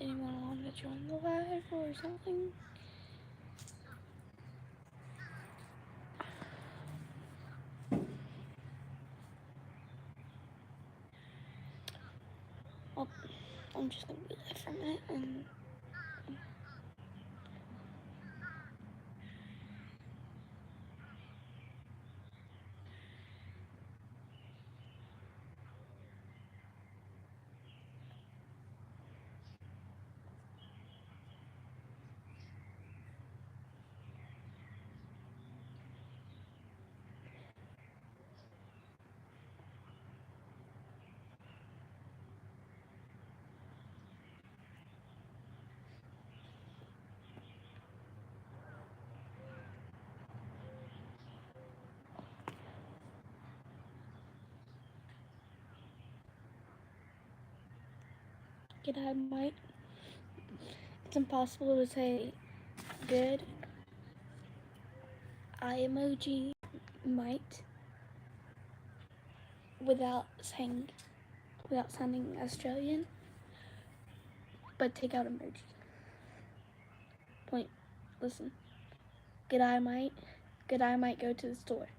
anyone want to join the live or something? Well, I'm just gonna be live for a minute and G'day, mate. It's impossible to say good eye emoji might without sounding Australian, but take out emoji. Point. Listen. G'day, mate. G'day, might go to the store.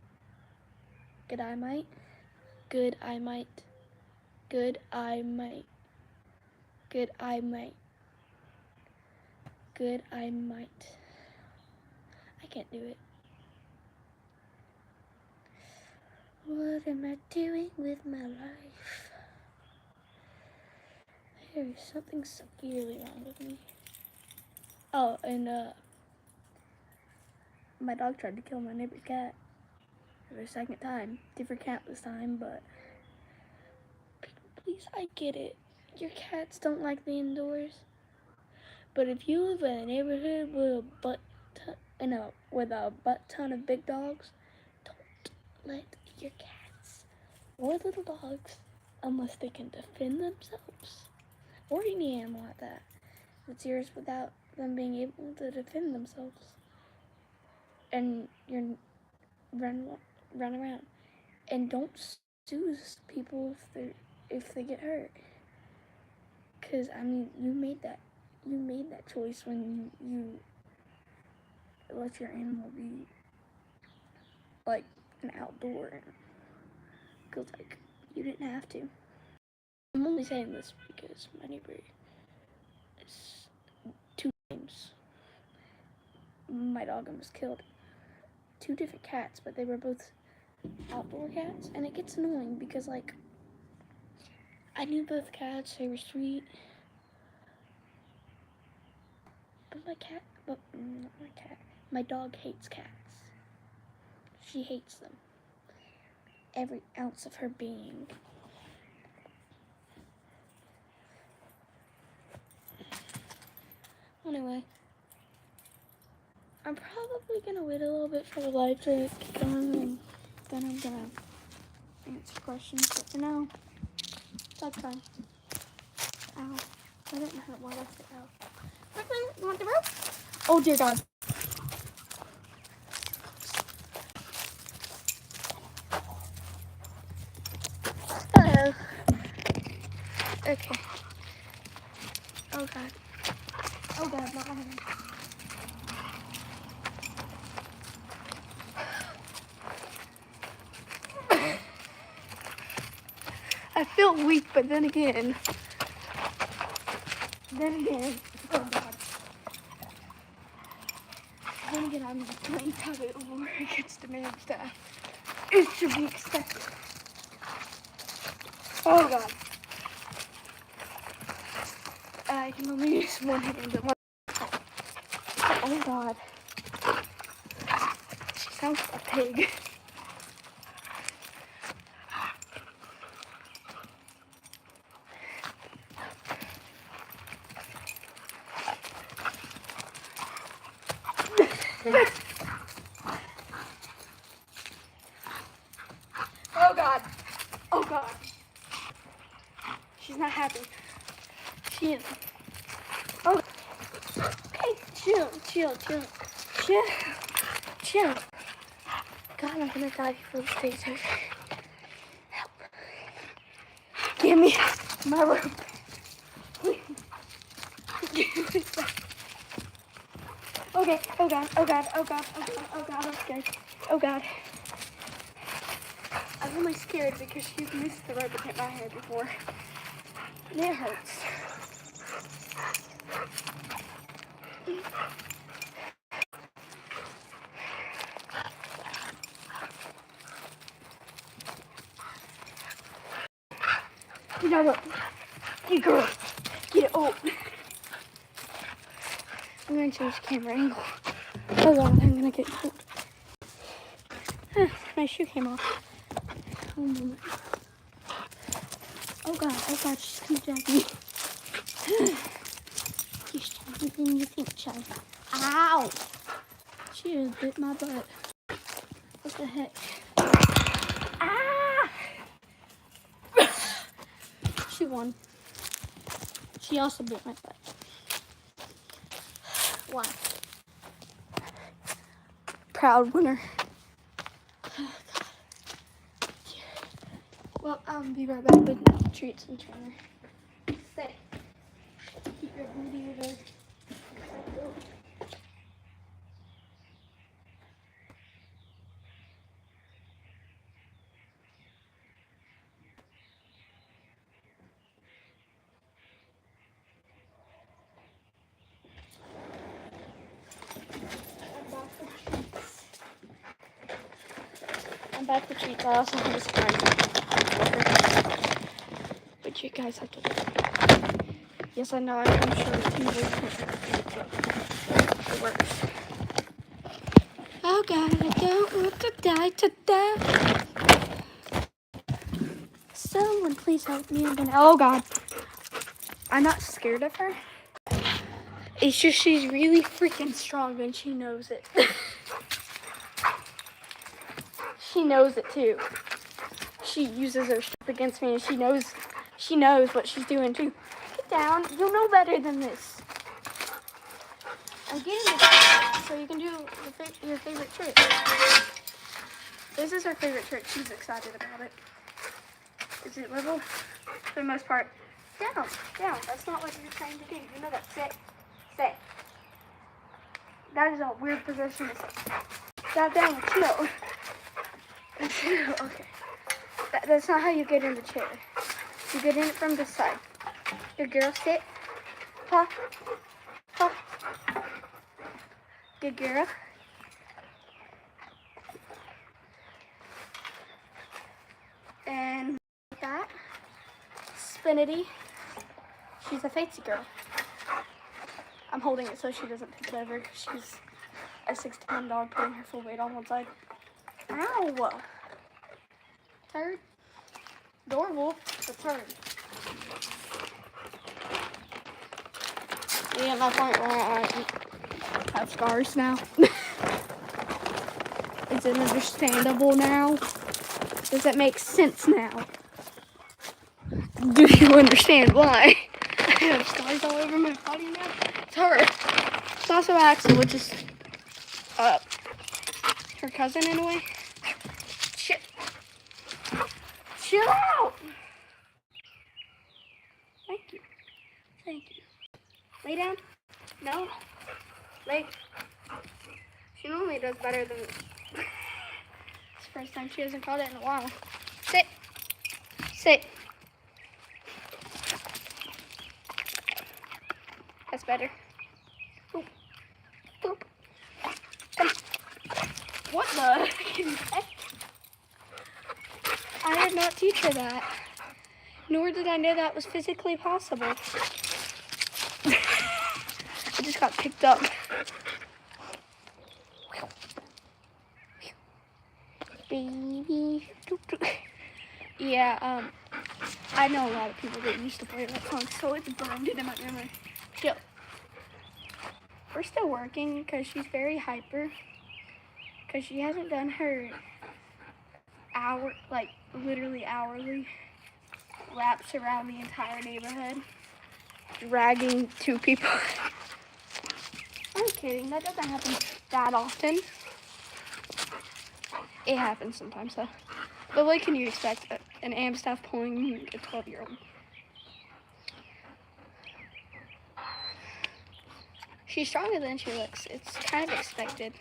G'day, mate. Good I might. Good I might. Good I might. Good I might. I can't do it. What am I doing with my life? There is something severely wrong with me. Oh, and my dog tried to kill my neighbor's cat for the second time. Different cat this time, but please, I get it. Your cats don't like the indoors. But if you live in a neighborhood with a butt ton of big dogs, don't let your cats or little dogs, unless they can defend themselves, or any animal like that, that's yours without them being able to defend themselves, and you're run around, and don't sue people if they get hurt. Cause I mean, you made that choice when you let your animal be like an outdoor animal. Cause like you didn't have to. I'm only saying this because my neighbor is 2 times. My dog almost killed 2 different cats, but they were both outdoor cats, and it gets annoying because like I knew both cats, they were sweet. But my dog hates cats. She hates them. Every ounce of her being. Anyway, I'm probably gonna wait a little bit for the live to get going, and then I'm gonna answer questions, but for now, that's fine. Ow. I didn't hurt one left. Ow. You want the rope? Oh dear God. Hello. Okay. Oh God. Oh God, not my hand. I feel weak, but then again, oh God. Then again, I'm playing tug of war against the man staff. It should be expected. Oh God. I can only use one hand at one time. Oh God. She sounds like a pig. Oh God. Oh God. She's not happy. She is. Oh. Okay, chill. God, I'm gonna die before this day's over. Help. Give me my rope. Please. Okay, oh god, oh god, oh god, oh god, oh god, I'm scared. Oh god. I'm only scared because she's missed the rope and hit my head before. And it hurts. You know what? You girl, get it up. I'm gonna change the camera angle. Hold on, I'm gonna get cold. My shoe came off. One moment. Oh god, she's too jaggy. She's stronger than you think, child. Ow! She just bit my butt. What the heck? Ah! She won. She also bit my butt. Why? Proud winner. Well, I'll be right back with treats and trainer. Stay. Keep your booty over. I'm back with treats. I also have a surprise. But you guys have to look. Yes, I know. I'm sure it's usually it works. Oh god, I don't want to die today. Someone please help me. Oh god. I'm not scared of her. It's just she's really freaking strong and she knows it. She knows it too. She uses her strength against me and she knows what she's doing too. Get down. You'll know better than this. I'm getting this so you can do your favorite trick. This is her favorite trick. She's excited about it. Is it level? For the most part. Down. That's not what you're trying to do. You know that. Sit. That is a weird position to sit. Stop down. Chill. Okay. That's not how you get in the chair. You get in it from this side. Good girl, sit. Paw. Good girl. And like that. Spinity. She's a fancy girl. I'm holding it so she doesn't tip it over. She's a 6-pound dog putting her full weight on one side. Ow! Turd. Adorable. The turd. Yeah, my point where I have scars now. Is it understandable now? Does it make sense now? Do you understand why I have scars all over my body now? It's her. It's also Axel, which is her cousin in a way. Shit. Chill out. Thank you. Lay down. No. Lay. She normally does better than this. It's the first time she hasn't caught it in a while. Sit. That's better. Boop. Come. What the heck? I did not teach her that. Nor did I know that was physically possible. I just got picked up. Baby. Yeah, I know a lot of people that used to play that song, so it's burned into my memory. Chill. We're still working because she's very hyper. Because she hasn't done her literally hourly laps around the entire neighborhood, dragging 2 people. I'm kidding, that doesn't happen that often. It happens sometimes though. But what can you expect? An Amstaff pulling a 12-year-old. She's stronger than she looks. It's kind of expected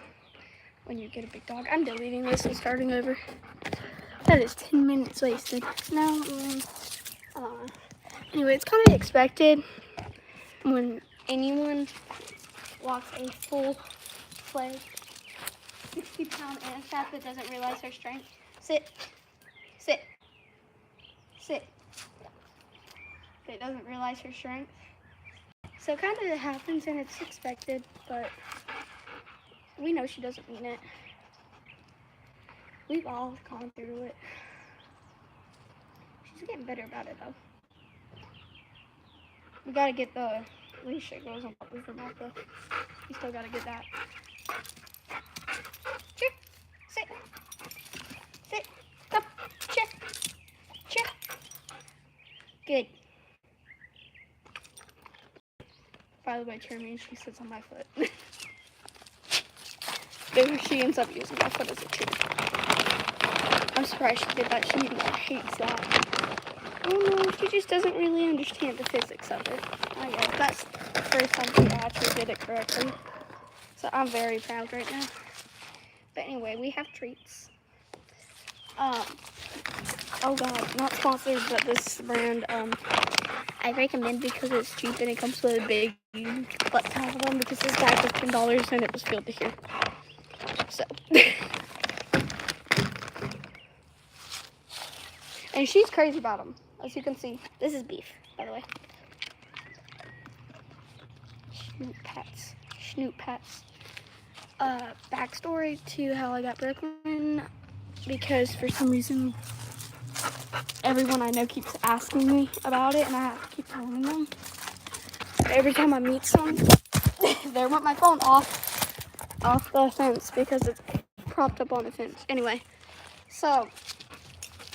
when you get a big dog. I'm deleting this and starting over. That is 10 minutes wasted. Now, anyway, it's kind of expected when anyone walks a full-fledged 60-pound Amstaff that doesn't realize her strength. Sit. Sit. Sit. That doesn't realize her strength. So kind of it happens and it's expected, but we know she doesn't mean it. We've all gone through it. She's getting better about it though. We gotta get the leash that goes on top of her mouth though. We still gotta get that. Cheer. Sit. Sit. Come. Cheer. Cheer. Good. By the way, Charmaine, she sits on my foot. She ends up using my foot as a treat. I'm surprised she did that. She hates that. Oh no, she just doesn't really understand the physics of it. I guess that's the first time she actually did it correctly. So I'm very proud right now. But anyway, we have treats. Oh god, not sponsored, but this brand, I recommend because it's cheap and it comes with a big butt ton of them because this bag was $10 and it was filled to here. So. And she's crazy about them, as you can see. This is beef, by the way. Snoop Pats. Snoop Pats. Backstory to how I got Brooklyn, because for some reason everyone I know keeps asking me about it and I have to keep telling them. Every time I meet someone, they want my phone off the fence because it's propped up on the fence. Anyway, so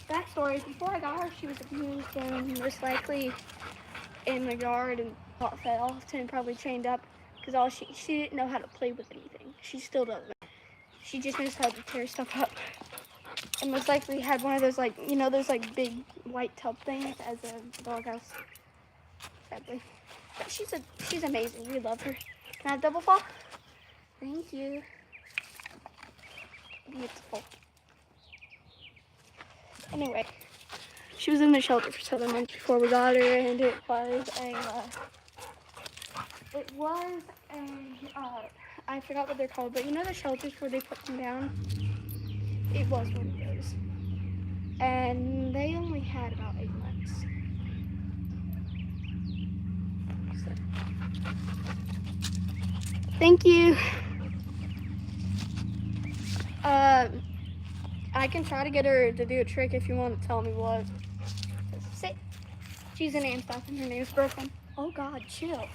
backstory, before I got her, she was abused and most likely in the yard and fed off and probably chained up because she didn't know how to play with anything. She still doesn't. She just knows how to tear stuff up. And most likely had one of those, like, you know, those like big white tub things as a doghouse. Sadly. But she's amazing. We love her. Can I have double fall? Thank you. Beautiful. Anyway, she was in the shelter for 7 months before we got her, and it was I forgot what they're called, but you know the shelters where they put them down? It was one of those. And they only had about 8 months. So. Thank you. I can try to get her to do a trick if you want to tell me what. Sit. She's an Amstaff and her name's Brooklyn. Oh God, chill.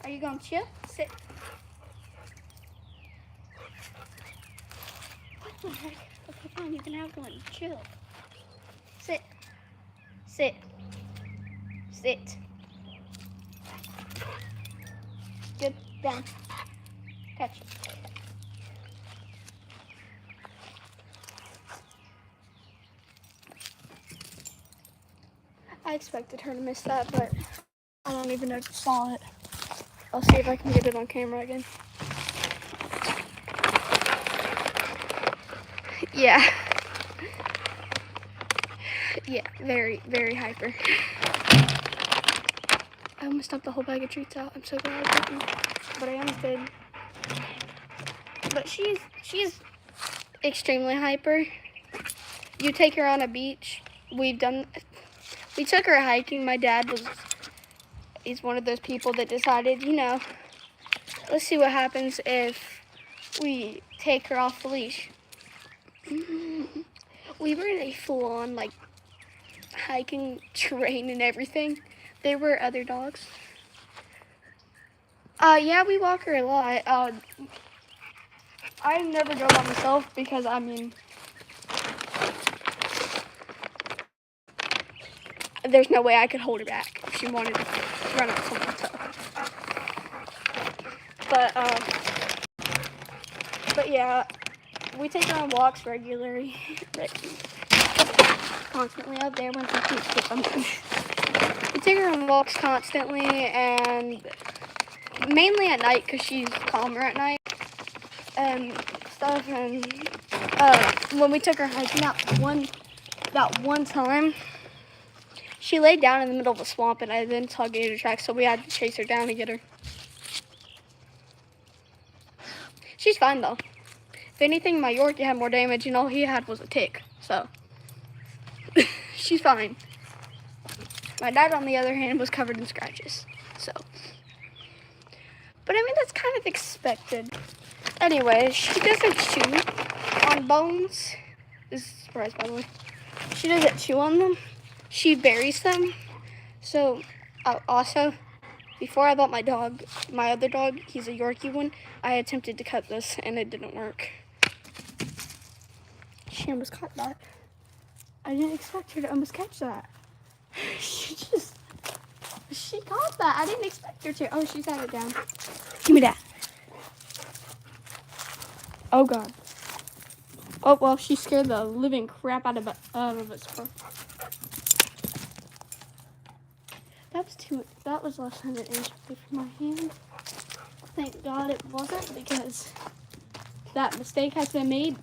Are you gonna chill? Sit. What the heck? Okay, fine, you can have one. Chill. Sit. Sit. Sit. Good. Down. Catch. I expected her to miss that, but I don't even know if you saw it. I'll see if I can get it on camera again. Yeah. Yeah, very, very hyper. I almost dumped the whole bag of treats out. I'm so glad I didn't, but I almost did. But she's extremely hyper. You take her on a beach. We took her hiking. My dad he's one of those people that decided, you know, let's see what happens if we take her off the leash. We were in a full-on, like, hiking terrain and everything. There were other dogs. Yeah, we walk her a lot. I never go by myself because, I mean, there's no way I could hold her back if she wanted to run up someone's toe. But yeah, we take her on walks regularly. Constantly up there when she something. We take her on walks constantly, and mainly at night because she's calmer at night and stuff. And when we took her hiking that one time, she laid down in the middle of a swamp, and I then saw gator tracks, so we had to chase her down to get her. She's fine though. If anything, my Yorkie had more damage, and all he had was a tick. So she's fine. My dad, on the other hand, was covered in scratches. So, but I mean, that's kind of expected. Anyway, she doesn't chew on bones. This is a surprise, by the way. She doesn't chew on them. She buries them. So, also, before I bought my other dog, he's a Yorkie one, I attempted to cut this, and it didn't work. She almost caught that. I didn't expect her to almost catch that. She caught that. I didn't expect her to. Oh, she's had it down. Give me that. Oh, God. Oh, well, she scared the living crap out of its fur. That was less than an inch away from my hand. Thank God it wasn't, because that mistake has been made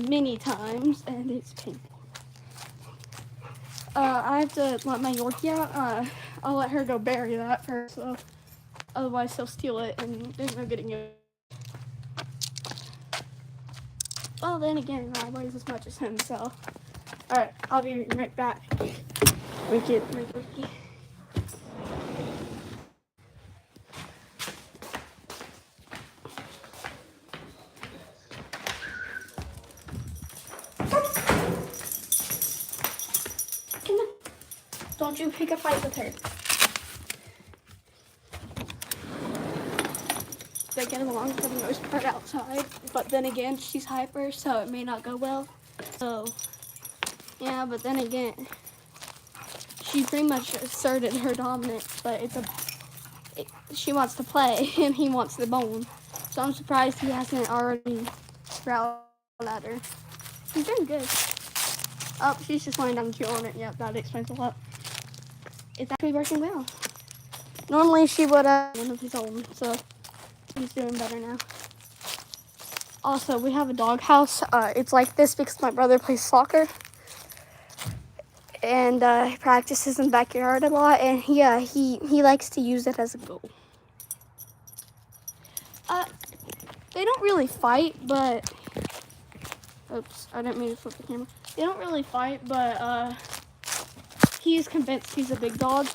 many times, and it's painful. I have to let my Yorkie out. I'll let her go bury that first, so otherwise he'll steal it, and there's no getting it. Well, then again, I weighs as much as him, so. Alright, I'll be right back. We get my Yorkie. Don't you pick a fight with her. They get along for the most part outside, but then again, she's hyper, so it may not go well. So, yeah, but then again, she pretty much asserted her dominance, but she wants to play, and he wants the bone. So I'm surprised he hasn't already growled at her. He's doing good. Oh, she's just lying down and chewing on it. Yep, that explains a lot. It's actually working well. Normally she would have one of his own, so he's doing better now. Also, we have a dog house. It's like this because my brother plays soccer, and he practices in the backyard a lot, and he likes to use it as a goal. They don't really fight, but oops, I didn't mean to flip the camera. They don't really fight, but he's convinced he's a big dog.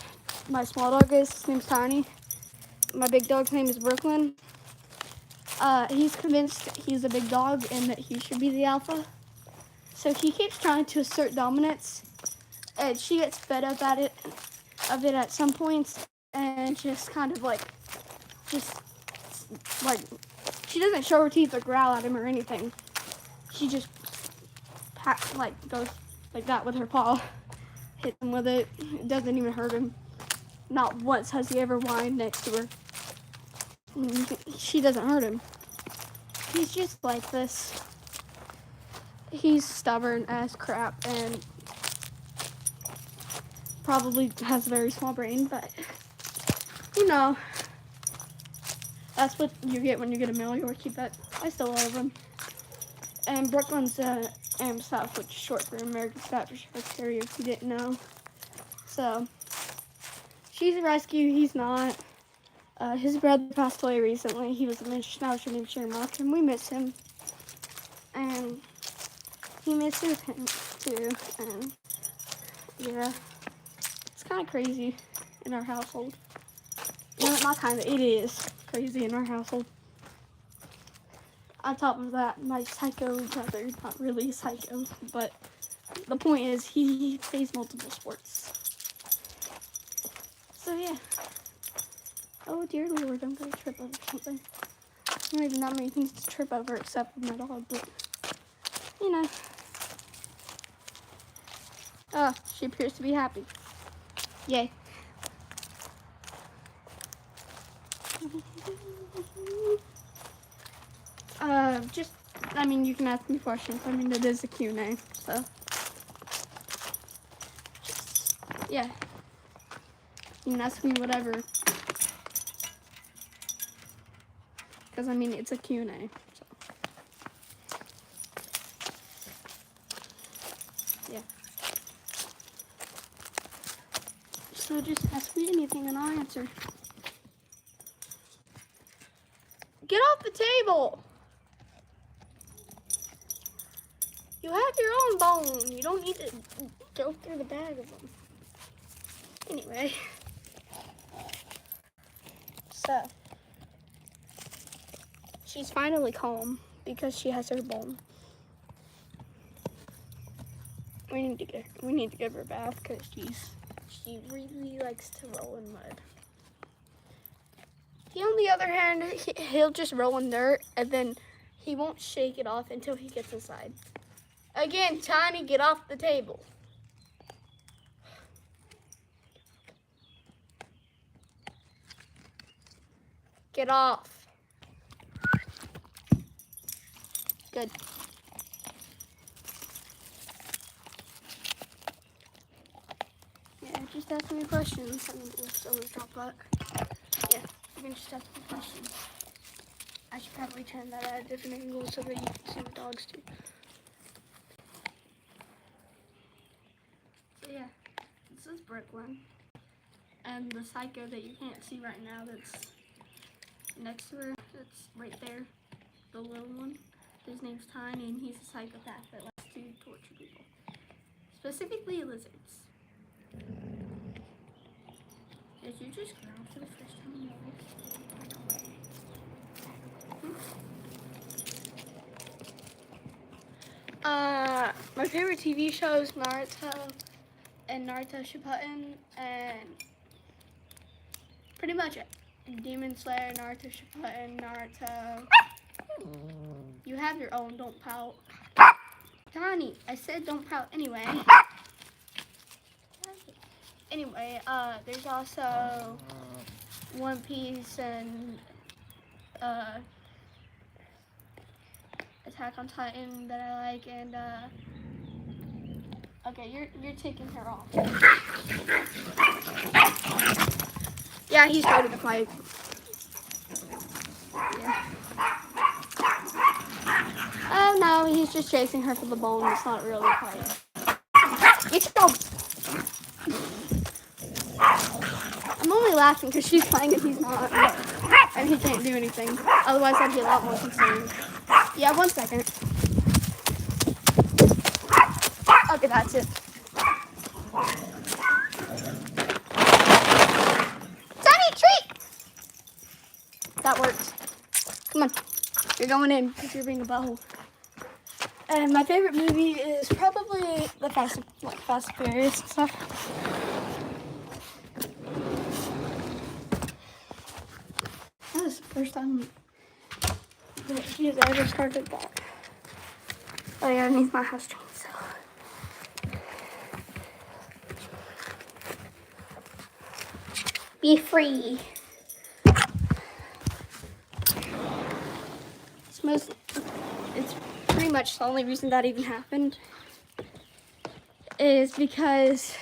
My small dog is. His name's Tiny. My big dog's name is Brooklyn. He's convinced he's a big dog and that he should be the alpha. So he keeps trying to assert dominance, and she gets fed up of it at some points, and just kind of like, she doesn't show her teeth or growl at him or anything. She just goes like that with her paw, hits him with it. It doesn't even hurt him. Not once has he ever whined next to her. She doesn't hurt him. He's just like this. He's stubborn as crap and probably has a very small brain, but you know, that's what you get when you get a male Yorkie, but I still love him. And Brooklyn's AMSF, which is short for American Staffordshire Terrier, if you didn't know. So, she's a rescue, he's not. His brother passed away recently. He was a Schnauzer named Sherlock, and we miss him. And he misses him too. And yeah, it's kind of crazy in our household. No, not kind of. It is crazy in our household. On top of that, my psycho brother, not really psycho, but the point is he plays multiple sports. So yeah. Oh dear Lord, I'm gonna trip over something. There's not even that many things to trip over except for my dog, but you know. Oh, she appears to be happy. Yay. You can ask me questions. It is a Q&A, so. Yeah. You can ask me whatever. Because, I mean, it's a Q&A. So. Yeah. So just ask me anything and I'll answer. Get off the table! You have your own bone. You don't need to go through the bag of them. Anyway. So. She's finally calm because she has her bone. We need to give her a bath because she really likes to roll in mud. He, on the other hand, he'll just roll in dirt and then he won't shake it off until he gets inside. Again, Tiny, get off the table. Get off. Good. Yeah, just ask me questions. I mean, someone's drop back. Yeah, you can just ask me questions. I should probably turn that at a different angle so that you can see the dogs too. So yeah, this is Brooklyn. And the psycho that you can't see right now that's next to her, that's right there, the little one. His name's Tiny and he's a psychopath that likes to torture people. Specifically lizards. Did you just growl for the first time in your life? My favorite TV show is Naruto and Naruto Shippuden and pretty much it. Demon Slayer, Naruto Shippuden, Naruto. You have your own, don't pout. Donnie, I said don't pout anyway. Anyway, there's also One Piece and Attack on Titan that I like, and okay, you're taking her off. Yeah, he's ready to fight. Yeah. Oh no, he's just chasing her for the bone. It's not really a fight. Get your dog. I'm only laughing because she's playing and he's not, and he can't do anything. Otherwise, I'd be a lot more concerned. Yeah, 1 second. Okay, that's it. Tiny treat! That worked. Come on. You're going in because you're being a butthole. And my favorite movie is probably the Fast and Furious and stuff. That was the first time that she has ever started that. Oh yeah, underneath my house train, so. Be free. It's pretty much the only reason that even happened is because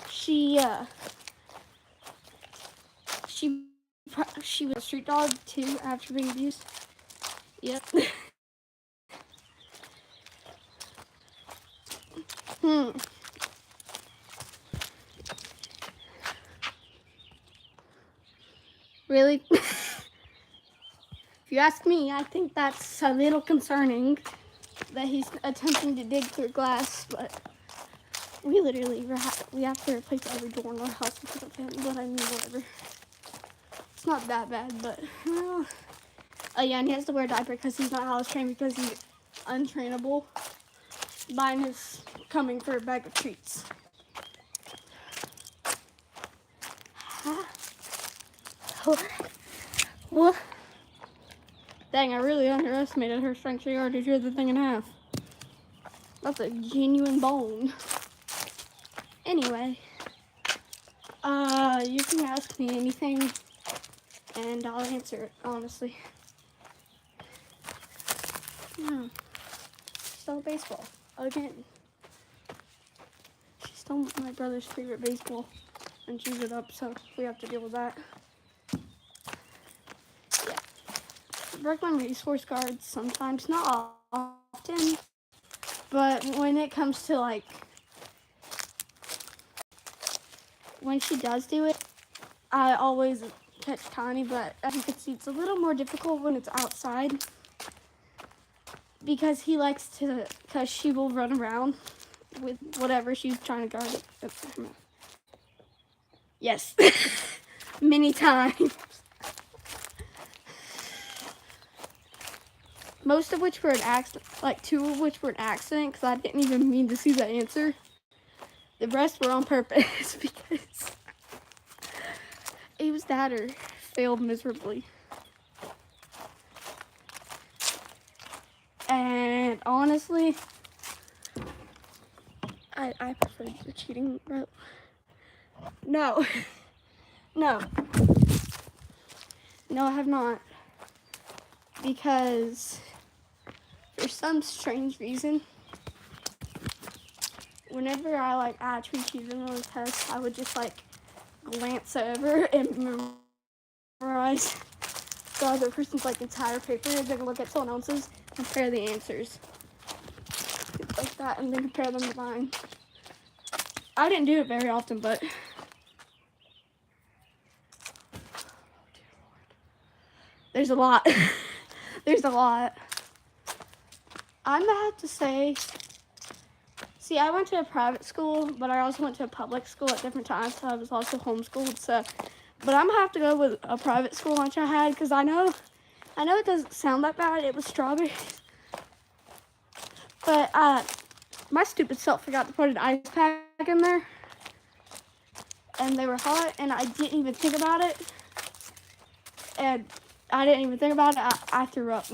she was a street dog too after being abused. Yep. Really? If you ask me, I think that's a little concerning that he's attempting to dig through glass, but we literally we have to replace every door in our house because of him, but I mean, whatever. It's not that bad, but, well. Oh yeah, and he has to wear a diaper because he's not house trained because he's untrainable. Mine is coming for a bag of treats. What? Dang, I really underestimated her strength. She already drew the thing in half. That's a genuine bone. Anyway, you can ask me anything, and I'll answer it, honestly. She stole baseball, again. She stole my brother's favorite baseball and chewed it up, so we have to deal with that. Brooklyn resource guards sometimes, not often, but when it comes to like, when she does do it, I always catch Tiny, but as you can see, it's a little more difficult when it's outside because she will run around with whatever she's trying to guard. Yes, many times. Most of which were an accident, like 2 of which were an accident because I didn't even mean to see the answer. The rest were on purpose because it was that or failed miserably. And honestly, I prefer the cheating route. No. No, I have not. Because for some strange reason, whenever I like actually cheated on a test, I would just like glance over and memorize the other person's like entire paper and then look at someone else's, compare the answers. Like that, and then compare them to mine. I didn't do it very often, but there's a lot. There's a lot. I'm gonna have to say, see, I went to a private school, but I also went to a public school at different times, so I was also homeschooled, so, but I'm gonna have to go with a private school lunch I had, because I know it doesn't sound that bad, it was strawberries, but my stupid self forgot to put an ice pack in there, and they were hot, and I didn't even think about it, and I threw up.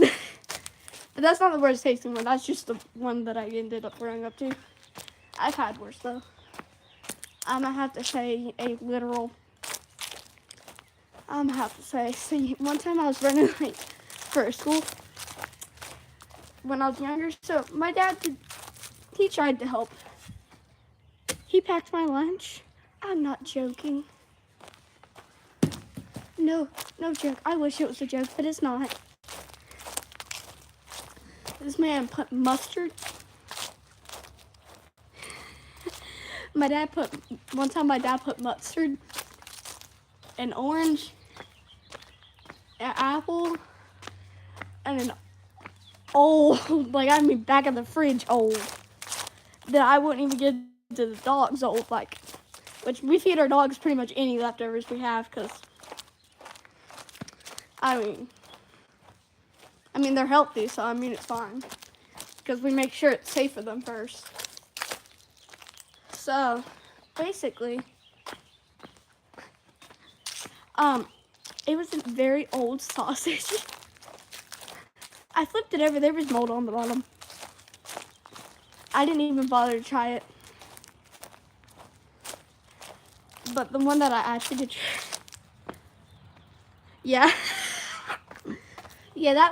But that's not the worst tasting one. That's just the one that I ended up throwing up to. I've had worse though. I'm gonna have to say see, one time I was running late for school when I was younger. So my dad he tried to help. He packed my lunch. I'm not joking. No joke. I wish it was a joke, but it's not. This man put mustard. One time my dad put mustard, an orange, an apple, and an old, like I mean back in the fridge old, that I wouldn't even give to the dogs old, like, which we feed our dogs pretty much any leftovers we have, because, I mean, they're healthy, so I mean, it's fine. Because we make sure it's safe for them first. So, basically, it was a very old sausage. I flipped it over, there was mold on the bottom. I didn't even bother to try it. But the one that I actually did try, yeah. Yeah,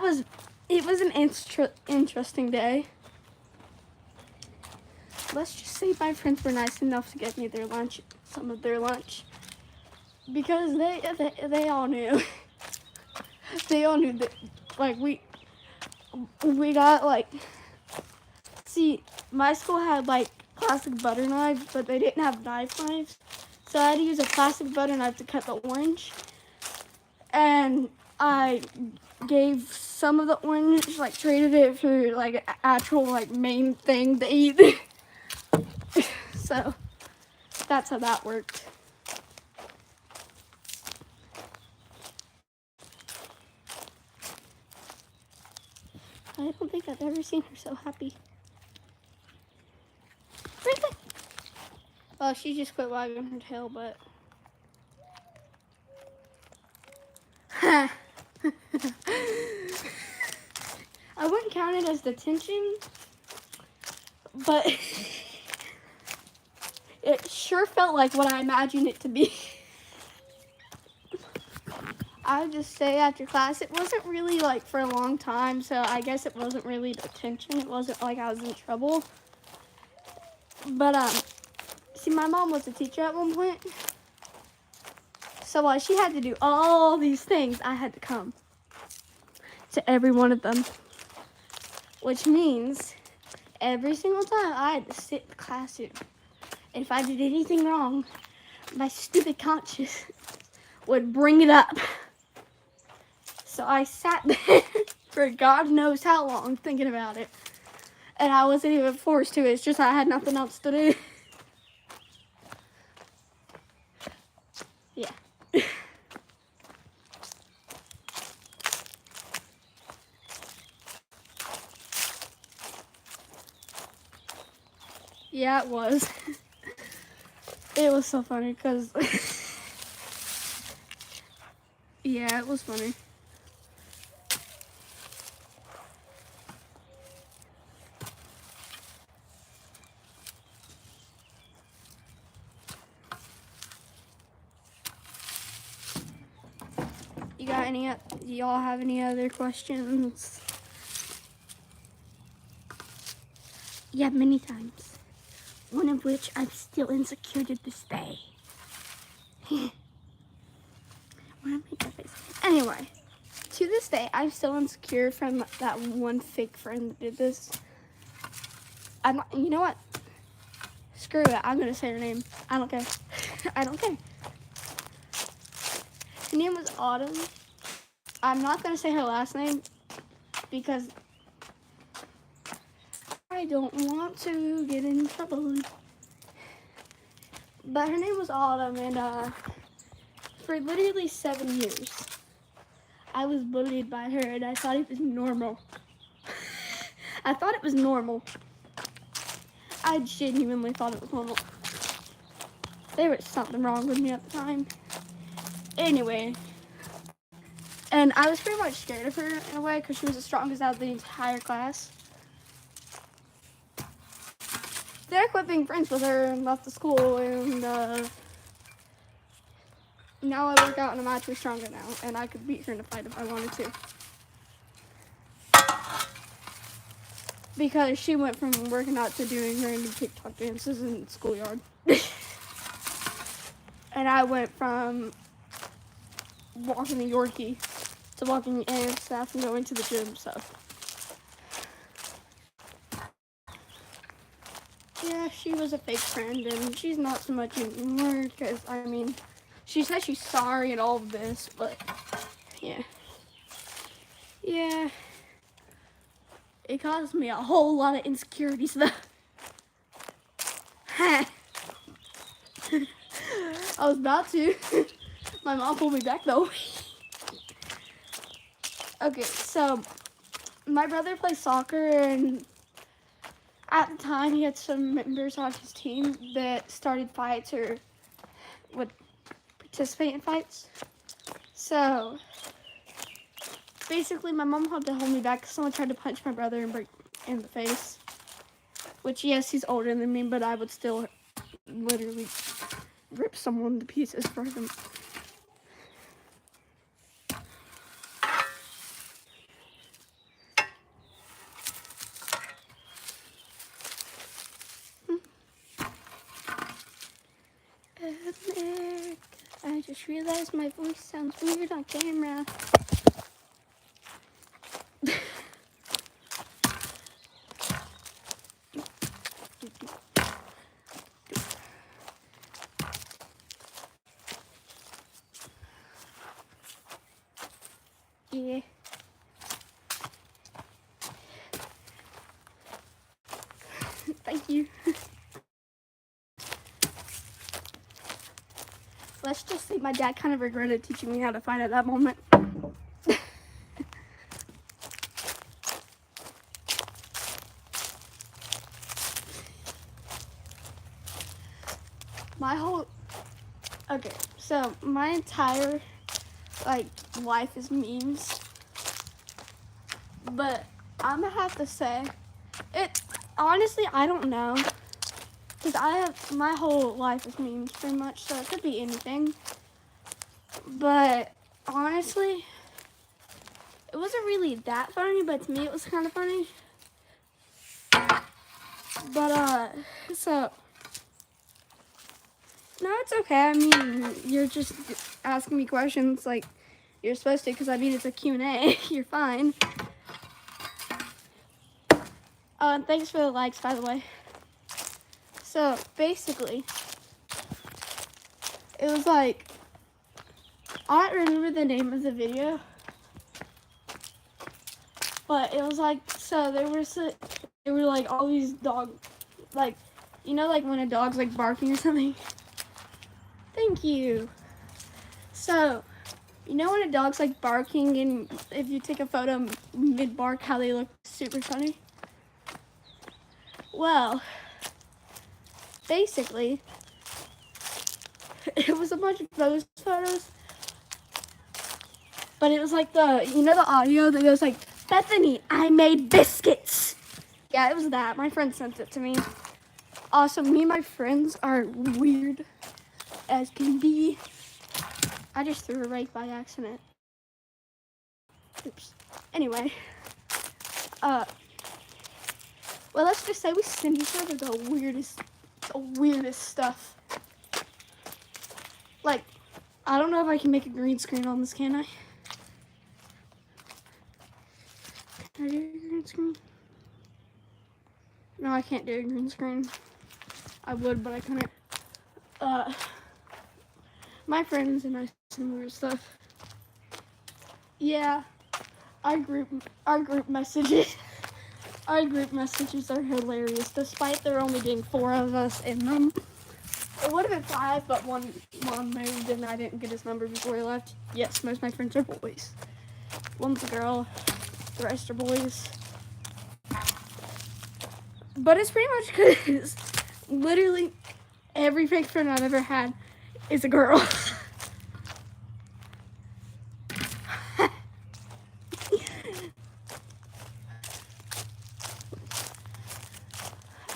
it was an interesting day. Let's just say my friends were nice enough to get me some of their lunch. Because they all knew. They all knew that, like, we got, like, see, my school had, like, plastic butter knives, but they didn't have knives. So I had to use a plastic butter knife to cut the orange. And I gave some of the orange, like traded it for like an actual like main thing to eat. So that's how that worked. I don't think I've ever seen her so happy. Really? Well, she just quit wagging her tail, but I wouldn't count it as detention, but it sure felt like what I imagined it to be. I would just say after class, it wasn't really like for a long time, so I guess it wasn't really detention. It wasn't like I was in trouble. But see, my mom was a teacher at one point, so while she had to do all these things, I had to come. to every one of them, which means every single time I had to sit in the classroom. And if I did anything wrong, my stupid conscience would bring it up. So I sat there for God knows how long thinking about it. And I wasn't even forced to. It's just I had nothing else to do. Yeah. Yeah, it was. It was so funny because... yeah, it was funny. You got any? Do y'all have any other questions? Yeah, many times. One of which I'm still insecure to this day. Anyway, to this day, I'm still insecure from that one fake friend that did this. I'm not, you know what? Screw it. I'm gonna say her name. I don't care. I don't care. Her name was Autumn. I'm not gonna say her last name because I don't want to get in trouble. But her name was Autumn, and for literally 7 years, I was bullied by her, and I thought it was normal. I thought it was normal. I genuinely thought it was normal. There was something wrong with me at the time. Anyway, and I was pretty much scared of her in a way because she was the strongest out of the entire class. Then I quit being friends with her and left the school, and now I work out and I'm actually stronger now, and I could beat her in a fight if I wanted to. Because she went from working out to doing random TikTok dances in the schoolyard. And I went from walking the Yorkie to walking and stuff and going to the gym, so. Yeah, she was a fake friend, and she's not so much anymore, because, I mean, she says she's sorry and all of this, but, yeah. Yeah. It caused me a whole lot of insecurities, though. I was about to. My mom pulled me back, though. Okay, so my brother plays soccer, and at the time he had some members on his team that started fights or would participate in fights. So basically my mom had to hold me back because someone tried to punch my brother and break in the face. Which, yes, he's older than me, but I would still literally rip someone to pieces for him. I just realized my voice sounds weird on camera. Yeah. Thank you. Let's just say my dad kind of regretted teaching me how to fight at that moment. Okay, so my entire, life is memes. But I'm gonna have to say, honestly, I don't know. Because my whole life is memes pretty much, so it could be anything. But honestly, it wasn't really that funny, but to me it was kind of funny. But, so, no, it's okay. I mean, you're just asking me questions, like, You're supposed to, because I mean it's a Q&A. You're fine. Thanks for the likes, by the way. So basically, it was like, I don't remember the name of the video, but it was like, so there were like all these dogs, like, you know, like when a dog's like barking or something. Thank you. So, you know when a dog's like barking and if you take a photo mid-bark, how they look super funny? Well, basically, it was a bunch of those photos, but it was like you know the audio that goes like, Bethany, I made biscuits. Yeah, it was that. My friend sent it to me. Also, me and my friends are weird as can be. I just threw a rake by accident. Oops. Anyway, well, let's just say we send each other the weirdest stuff. Like, I don't know if I can make a green screen on this, can I? Can I do a green screen? No, I can't do a green screen. I would, but I couldn't. My friends and I send weird stuff. Yeah, our group messages. Our group messages are hilarious, despite there only being 4 of us in them. It would have been 5, but one moved and I didn't get his number before he left. Yes, most of my friends are boys. One's a girl, the rest are boys. But it's pretty much because literally every fake friend I've ever had is a girl.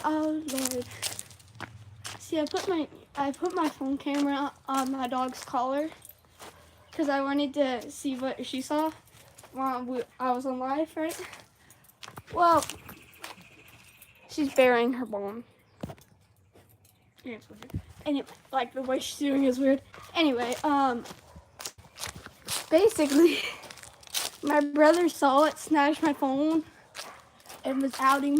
Oh Lord. See, I put my phone camera on my dog's collar because I wanted to see what she saw while I was on live, right? Well, she's burying her bone. Yeah, it's weird. Anyway, like the way she's doing is weird. Anyway, basically, my brother saw it, snatched my phone, and was outing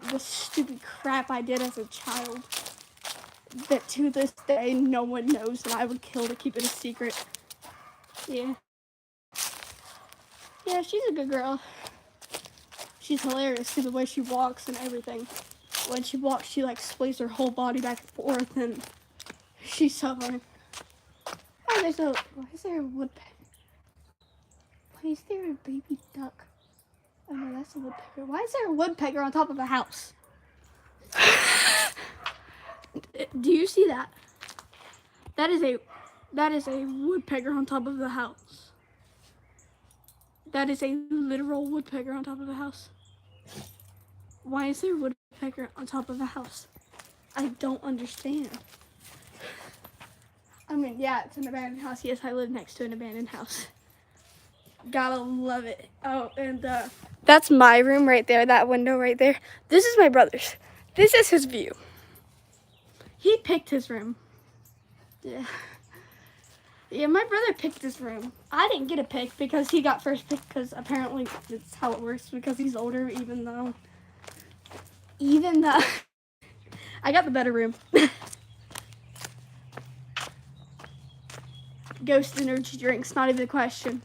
the stupid crap I did as a child. That to this day, no one knows that I would kill to keep it a secret. Yeah. Yeah, she's a good girl. She's hilarious to the way she walks and everything. When she walks, she like sways her whole body back and forth, and she's so funny. Oh, why is there a woodpecker? Why is there a baby duck? Oh no, that's a woodpecker. Why is there a woodpecker on top of a house? Do you see that? That is a woodpecker on top of the house. That is a literal woodpecker on top of a house. Why is there a woodpecker on top of a house? I don't understand. I mean, yeah, it's an abandoned house. Yes, I live next to an abandoned house. Gotta love it. Oh, and that's my room right there, that window right there. This is my brother's. This is his view. He picked his room. Yeah. Yeah, my brother picked his room. I didn't get a pick because he got first pick because apparently that's how it works because he's older, even though I got the better room. Ghost energy drinks, not even a question.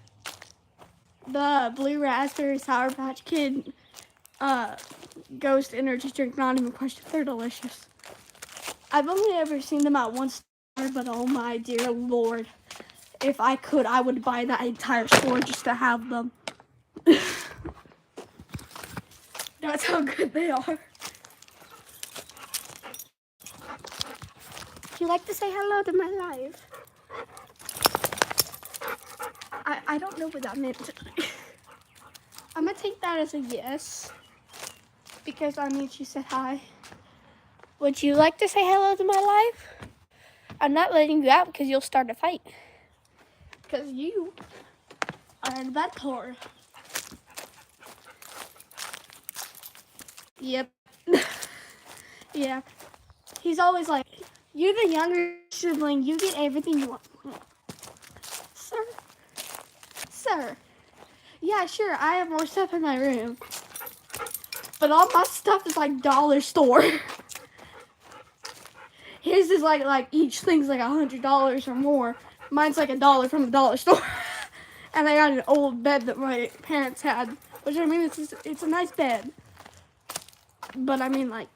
The blue raspberry Sour Patch Kid Ghost energy drink, not even a question. They're delicious. I've only ever seen them at 1 store, but oh my dear Lord. If I could, I would buy that entire store just to have them. That's how good they are. Would you like to say hello to my live? I don't know what that meant. I'm gonna take that as a yes. Because I mean, she said hi. Would you like to say hello to my live? I'm not letting you out because you'll start a fight. Because you are in bad core. Yep. Yeah. He's always like, you're the younger sibling. You get everything you want. Sir, sir. Yeah, sure, I have more stuff in my room. But all my stuff is like dollar store. His is like each thing's like $100 or more. Mine's like $1 from the dollar store. And I got an old bed that my parents had. Which I mean, it's a nice bed. But I mean, like,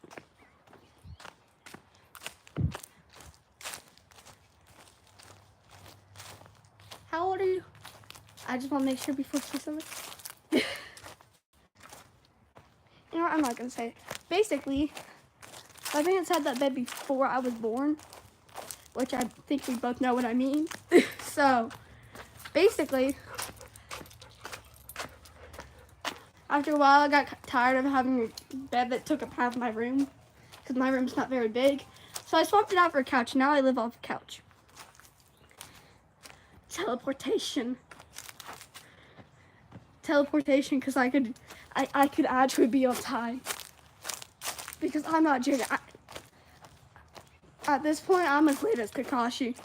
how old are you? I just want to make sure before I say something. You know what? I'm not going to say it. Basically, my parents had that bed before I was born. Which I think we both know what I mean. So, basically, after a while, I got tired of having a bed that took up half my room. Because my room's not very big. So I swapped it out for a couch. Now I live off a couch. Teleportation. Teleportation, because I could actually be outside. Because I'm not joking. At this point, I'm as late as Kakashi.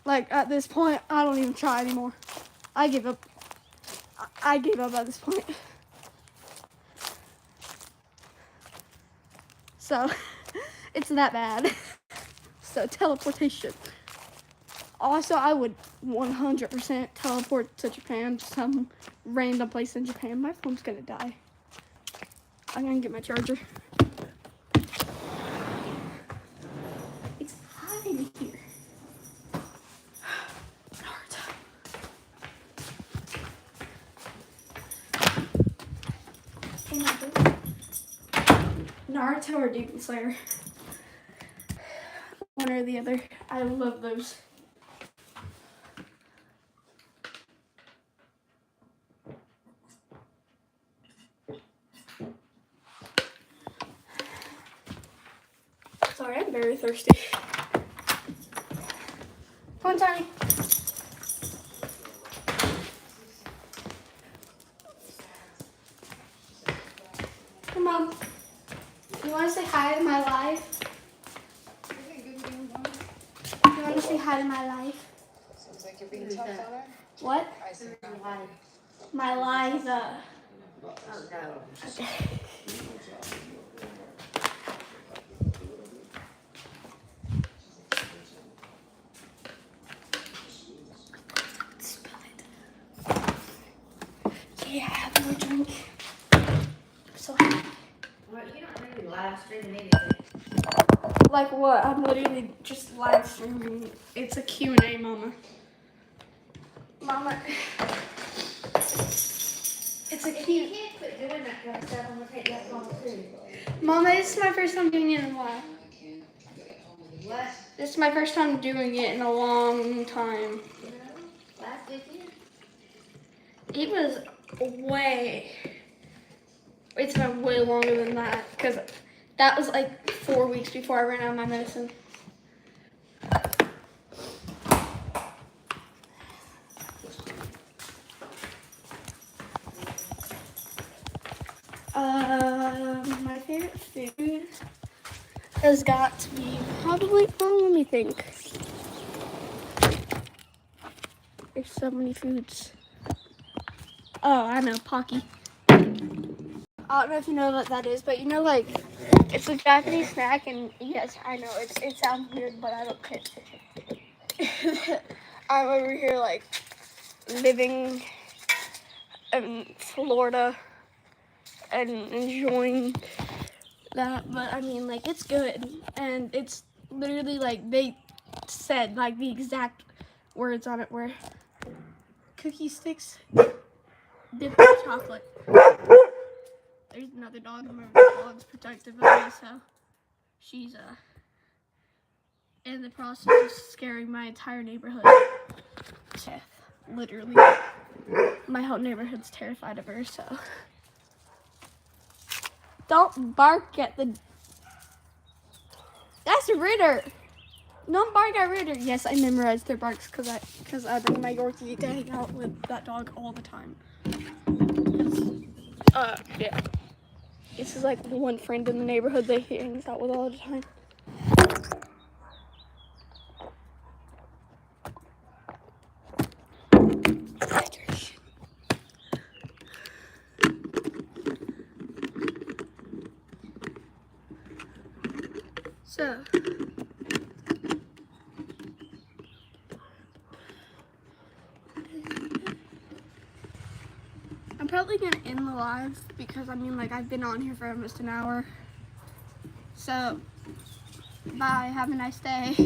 Like, at this point, I don't even try anymore. I give up. I gave up at this point. So, it's that bad. So, teleportation. Also, I would 100% teleport to Japan, to some random place in Japan. My phone's gonna die. I'm gonna get my charger. It's hot in here. Naruto or Demon Slayer. One or the other. I love those. Sorry, I'm very thirsty. Come on, Tiny. Come on. You want to say hi to my life? You want to say hi to my life? Seems like you're being tough on her. What? I see. My Liza. Oh, no. Okay. Spill it. Yeah, have more drink. I'm so happy. Well, you don't really live stream anything. Like what? I'm literally just live streaming. It's a Q&A, Mama. Mama. It's a If Q. you can't quit doing that kind of stuff, I'm gonna take that long too. Mama, this is my first time doing it in a while. What? This is my first time doing it in a long time. Last weekend? It was it's been way longer than that, because that was like 4 weeks before I ran out of my medicine. My favorite food has got to be probably, let me think. There's so many foods. Oh, I know, Pocky. I don't know if you know what that is, but you know, like, it's a Japanese snack, and yes, I know, it sounds weird, but I don't care. I'm over here, like, living in Florida and enjoying that, but I mean, like, it's good, and it's literally, like, they said, like, the exact words on it were cookie sticks dipped in chocolate. There's another dog. My dog's protective of me, so she's in the process of scaring my entire neighborhood to death. Literally, my whole neighborhood's terrified of her. So don't bark at the. That's Ritter. Don't bark at Ritter. Yes, I memorized their barks because I bring my Yorkie to hang out with that dog all the time. Yeah. This is like the one friend in the neighborhood that he hangs out with all the time. So, I'm probably gonna end the live because I mean, like, I've been on here for almost an hour. So, bye. Have a nice day.